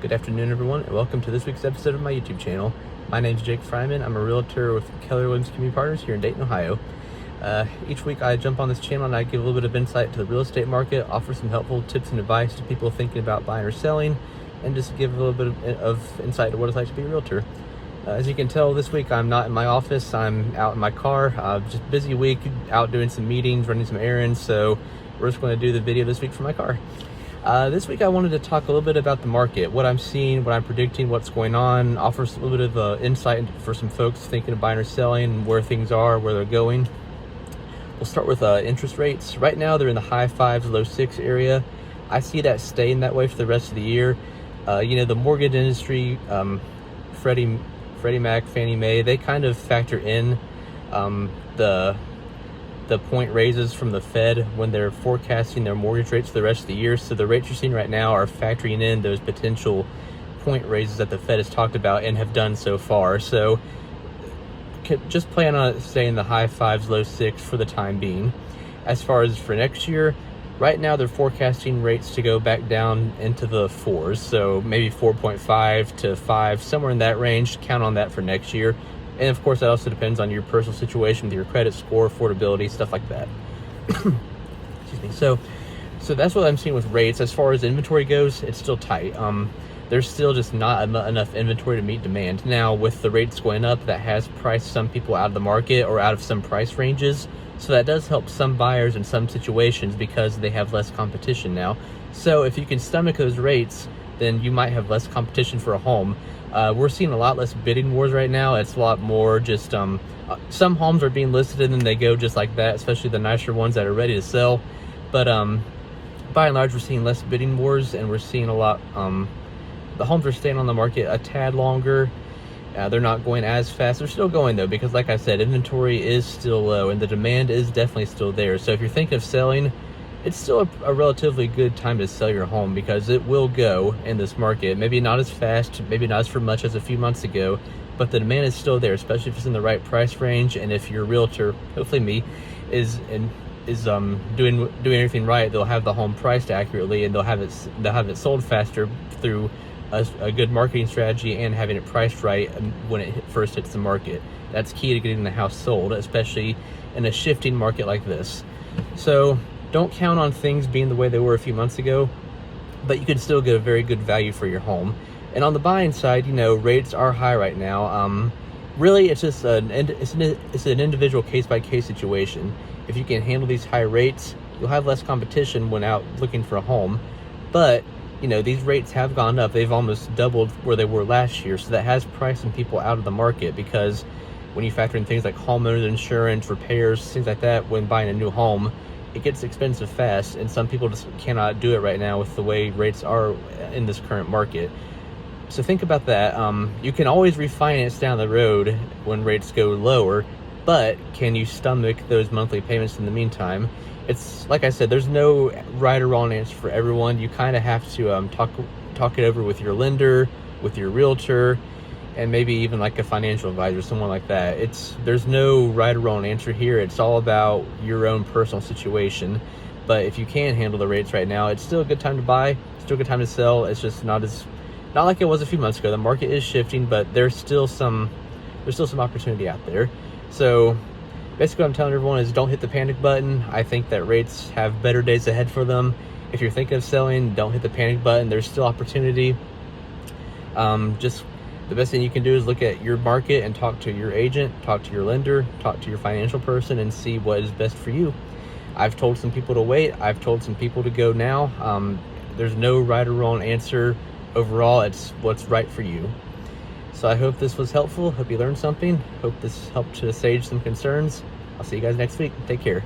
Good afternoon, everyone, and welcome to this week's episode of my YouTube channel. My name is Jake Fryman. I'm a realtor with Keller Williams Community Partners here in Dayton, Ohio. Each week I jump on this channel and I give a little bit of insight to the real estate market, offer some helpful tips and advice to people thinking about buying or selling, and just give a little bit of insight to what it's like to be a realtor. As you can tell, this week I'm not in my office. I'm out in my car. Just busy week, out doing some meetings, running some errands, so we're just going to do the video this week from my car. This week I wanted to talk a little bit about the market, what I'm seeing, what I'm predicting, what's going on, offer a little bit of insight for some folks thinking of buying or selling, where things are, where they're going. We'll start with interest rates. Right now they're in the high 5s, low 6 area. I see that staying that way for the rest of the year. The mortgage industry, Freddie Mac, Fannie Mae, they kind of factor in the point raises from the Fed when they're forecasting their mortgage rates for the rest of the year. So the rates you're seeing right now are factoring in those potential point raises that the Fed has talked about and have done so far. So just plan on it staying in the high 5s, low 6 for the time being. As far as for next year, right now they're forecasting rates to go back down into the 4s. So maybe 4.5 to 5, somewhere in that range. Count on that for next year. And of course, that also depends on your personal situation with your credit score, affordability, stuff like that. Excuse me. So that's what I'm seeing with rates. As far as inventory goes, it's still tight. There's still just not enough inventory to meet demand. Now, with the rates going up, that has priced some people out of the market or out of some price ranges. So that does help some buyers in some situations because they have less competition now. So if you can stomach those rates, then you might have less competition for a home. We're seeing a lot less bidding wars right now. It's a lot more just some homes are being listed and then they go just like that, especially the nicer ones that are ready to sell. But by and large, we're seeing less bidding wars, and we're seeing a lot the homes are staying on the market a tad longer. They're not going as fast. They're still going though, because like I said, inventory is still low and the demand is definitely still there. So if you're thinking of selling, it's still a relatively good time to sell your home, because it will go in this market. Maybe not as fast, maybe not as for much as a few months ago, but the demand is still there, especially if it's in the right price range. And if your realtor, hopefully me, is doing everything right, they'll have the home priced accurately, and they'll have it sold faster through a good marketing strategy and having it priced right when it first hits the market. That's key to getting the house sold, especially in a shifting market like this. So don't count on things being the way they were a few months ago, but you can still get a very good value for your home. And on the buying side, rates are high right now. Really, it's just an individual case-by-case situation. If you can handle these high rates, you'll have less competition when out looking for a home. But these rates have gone up. They've almost doubled where they were last year, so that has priced some people out of the market, because when you factor in things like homeowners insurance, repairs, things like that, when buying a new home, it gets expensive fast, and some people just cannot do it right now with the way rates are in this current market. So think about that. You can always refinance down the road when rates go lower, but can you stomach those monthly payments in the meantime? It's like I said, there's no right or wrong answer for everyone. You kind of have to talk it over with your lender, with your realtor, and maybe even like a financial advisor, someone like that. There's no right or wrong answer here. It's all about your own personal situation. But if you can handle the rates right now, it's still a good time to buy, still a good time to sell. It's just not like it was a few months ago. The market is shifting, but there's still some opportunity out there. So basically what I'm telling everyone is, don't hit the panic button. I think that rates have better days ahead for them. If you're thinking of selling, don't hit the panic button. There's still opportunity. The best thing you can do is look at your market and talk to your agent, talk to your lender, talk to your financial person, and see what is best for you. I've told some people to wait. I've told some people to go now. There's no right or wrong answer. Overall, it's what's right for you. So I hope this was helpful. Hope you learned something. Hope this helped to assuage some concerns. I'll see you guys next week. Take care.